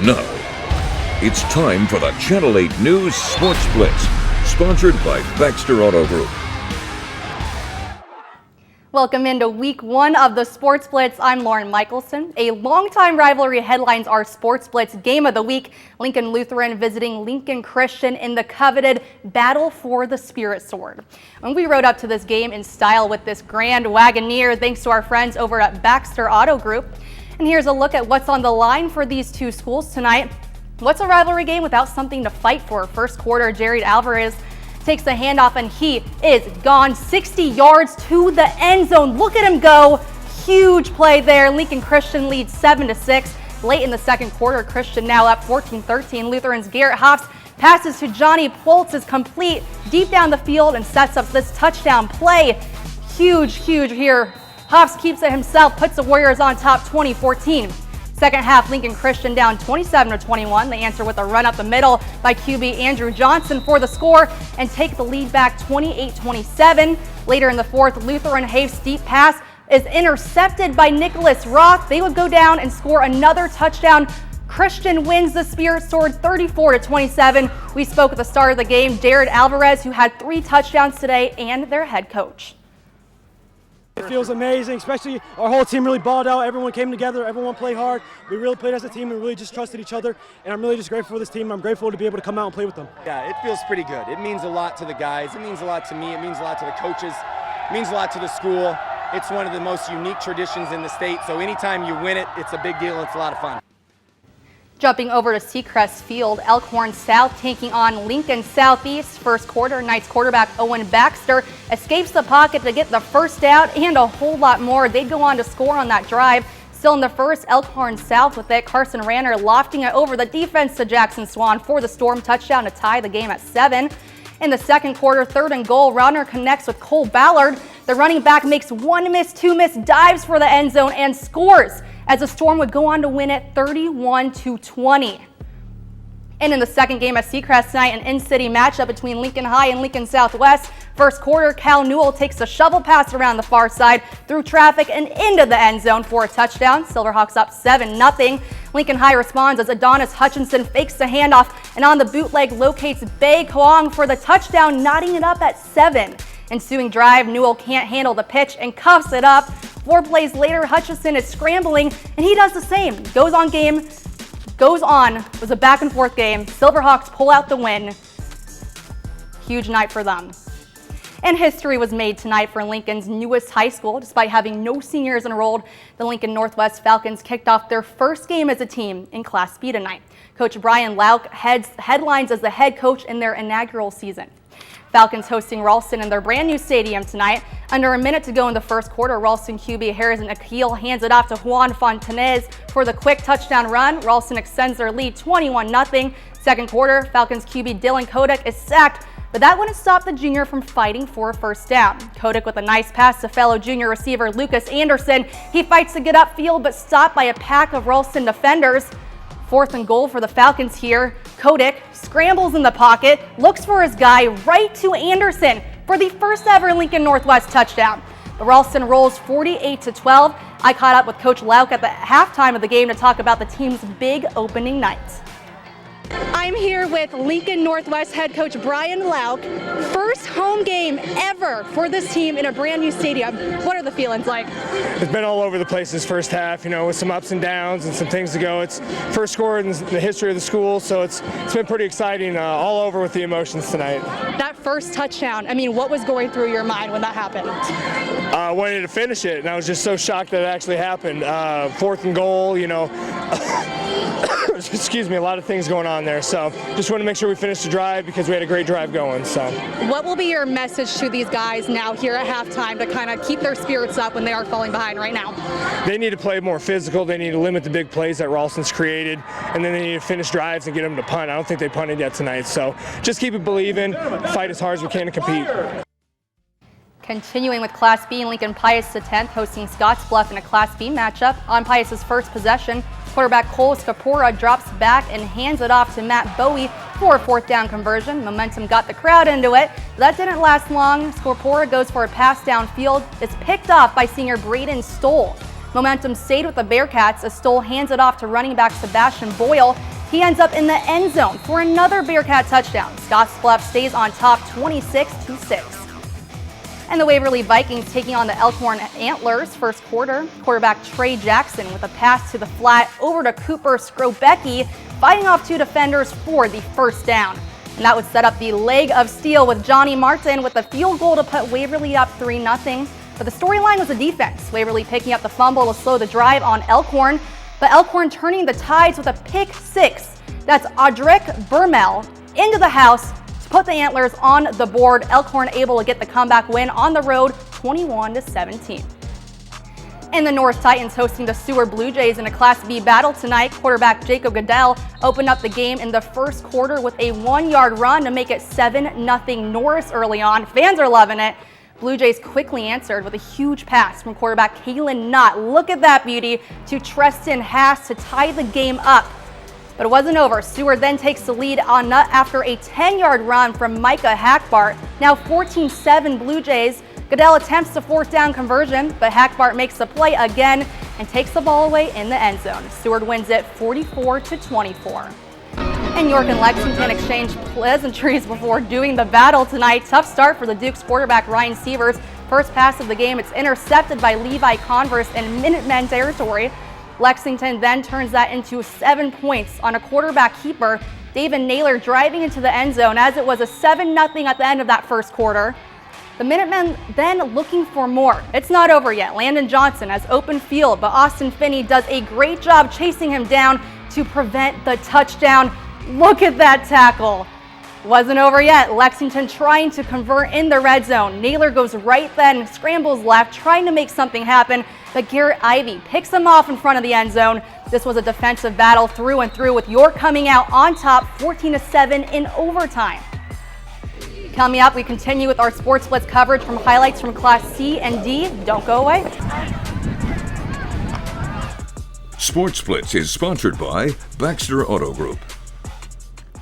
Now, it's time for the Channel 8 News Sports Blitz, sponsored by Baxter Auto Group. Welcome into week one of the Sports Blitz. I'm Lauren Michelson. A longtime rivalry headlines our Sports Blitz game of the week. Lincoln-Lutheran visiting Lincoln Christian in the coveted Battle for the Spirit Sword. And we rode up to this game in style with this grand Wagoneer thanks to our friends over at Baxter Auto Group. And here's a look at what's on the line for these two schools tonight. What's a rivalry game without something to fight for? First quarter, Jared Alvarez takes the handoff and he is gone 60 yards to the end zone. Look at him go. Huge play there. Lincoln Christian leads 7-6. Late in the second quarter, Christian now up 14-13. Lutheran's Garrett Hoffs passes to Johnny Poltz is complete deep down the field and sets up this touchdown play. Huge here. Hoffs keeps it himself, puts the Warriors on top 20-14. Second half, Lincoln Christian down 27-21. They answer with a run up the middle by QB Andrew Johnson for the score and take the lead back 28-27. Later in the fourth, Lutheran Have's deep pass is intercepted by Nicholas Roth. They would go down and score another touchdown. Christian wins the Spirit Sword 34-27. We spoke at the start of the game, Jared Alvarez, who had 3 touchdowns today, and their head coach. It feels amazing, especially our whole team really balled out. Everyone came together, everyone played hard. We really played as a team and really just trusted each other. And I'm really just grateful for this team. I'm grateful to be able to come out and play with them. Yeah, it feels pretty good. It means a lot to the guys. It means a lot to me. It means a lot to the coaches. It means a lot to the school. It's one of the most unique traditions in the state. So anytime you win it, it's a big deal. It's a lot of fun. Jumping over to Seacrest Field, Elkhorn South taking on Lincoln Southeast. First quarter, Knights quarterback Owen Baxter escapes the pocket to get the first down and a whole lot more. They'd go on to score on that drive. Still in the first, Elkhorn South with it. Carson Ranner lofting it over the defense to Jackson Swan for the Storm touchdown to tie the game at 7. In the second quarter, third and goal, Rodner connects with Cole Ballard. The running back makes 1 miss, 2 miss, dives for the end zone and scores, as the Storm would go on to win it 31-20. And in the second game at Seacrest tonight, an in-city matchup between Lincoln High and Lincoln Southwest. First quarter, Cal Newell takes a shovel pass around the far side through traffic and into the end zone for a touchdown. Silverhawks up 7-0. Lincoln High responds as Adonis Hutchinson fakes the handoff and on the bootleg locates Bae Kwong for the touchdown, knotting it up at 7. Ensuing drive, Newell can't handle the pitch and cuffs it up. 4 plays later, Hutchinson is scrambling, and he does the same. Goes on. It was a back and forth game. Silverhawks pull out the win. Huge night for them. And history was made tonight for Lincoln's newest high school. Despite having no seniors enrolled, the Lincoln Northwest Falcons kicked off their first game as a team in Class B tonight. Coach Brian Lauk headlines as the head coach in their inaugural season. Falcons hosting Ralston in their brand new stadium tonight. Under a minute to go in the first quarter, Ralston QB Harrison Akil hands it off to Juan Fontanez for the quick touchdown run. Ralston extends their lead 21-0. Second quarter, Falcons QB Dylan Kodak is sacked, but that wouldn't stop the junior from fighting for a first down. Kodak with a nice pass to fellow junior receiver Lucas Anderson. He fights to get upfield, but stopped by a pack of Ralston defenders. Fourth and goal for the Falcons here. Kodak scrambles in the pocket, looks for his guy right to Anderson for the first ever Lincoln Northwest touchdown. The Ralston rolls 48-12. I caught up with Coach Lauk at the halftime of the game to talk about the team's big opening night. I'm here with Lincoln Northwest head coach Brian Lauk. First home game ever for this team in a brand new stadium. What are the feelings like? It's been all over the place this first half, with some ups and downs and some things to go. It's first score in the history of the school, so it's been pretty exciting, all over with the emotions tonight. That first touchdown, what was going through your mind when that happened? I wanted to finish it, and I was just so shocked that it actually happened. Fourth and goal, excuse me, a lot of things going on there. So just want to make sure we finish the drive because we had a great drive going. So what will be your message to these guys now here at halftime to kind of keep their spirits up when they are falling behind right now? They need to play more physical. They need to limit the big plays that Ralston's created, and then they need to finish drives and get them to punt. I don't think they punted yet tonight. So just keep it believing, fight as hard as we can to compete. Continuing with Class B, Lincoln Pius X hosting Scotts Bluff in a Class B matchup. On Pius's first possession, quarterback Cole Scapora drops back and hands it off to Matt Bowie for a fourth down conversion. Momentum got the crowd into it. That didn't last long. Scapora goes for a pass downfield. It's picked off by senior Braden Stoll. Momentum stayed with the Bearcats as Stoll hands it off to running back Sebastian Boyle. He ends up in the end zone for another Bearcat touchdown. Bluff stays on top 26-6. And the Waverly Vikings taking on the Elkhorn Antlers first quarter. Quarterback Trey Jackson with a pass to the flat over to Cooper Skrobecki, fighting off two defenders for the first down. And that would set up the leg of steel with Johnny Martin with a field goal to put Waverly up 3-0. But the storyline was the defense. Waverly picking up the fumble to slow the drive on Elkhorn, but Elkhorn turning the tides with a pick six. That's Audric Burmel into the house to put the Antlers on the board. Elkhorn able to get the comeback win on the road, 21-17. And the North Titans hosting the Seward Blue Jays in a Class B battle tonight. Quarterback Jacob Goodell opened up the game in the first quarter with a 1-yard run to make it 7-0 Norris early on. Fans are loving it. Blue Jays quickly answered with a huge pass from quarterback Kalen Knott. Look at that beauty to Treston Haas to tie the game up. But it wasn't over. Seward then takes the lead on Knott after a 10-yard run from Micah Hackbart. Now 14-7 Blue Jays. Goodell attempts the fourth down conversion, but Hackbart makes the play again and takes the ball away in the end zone. Seward wins it 44-24. And York and Lexington exchanged pleasantries before doing the battle tonight. Tough start for the Dukes quarterback Ryan Sievers. First pass of the game, it's intercepted by Levi Converse in Minutemen territory. Lexington then turns that into 7 points on a quarterback keeper. David Naylor driving into the end zone as it was a 7-0 at the end of that first quarter. The Minutemen then looking for more. It's not over yet. Landon Johnson has open field, but Austin Finney does a great job chasing him down to prevent the touchdown. Look at that tackle. Wasn't over yet. Lexington trying to convert in the red zone. Naylor goes right then, scrambles left, trying to make something happen, but Garrett Ivey picks him off in front of the end zone. This was a defensive battle through and through, with York coming out on top 14-7 in overtime. Coming up, we continue with our Sports Blitz coverage from highlights from Class C and D. Don't go away. Sports Blitz is sponsored by Baxter Auto Group.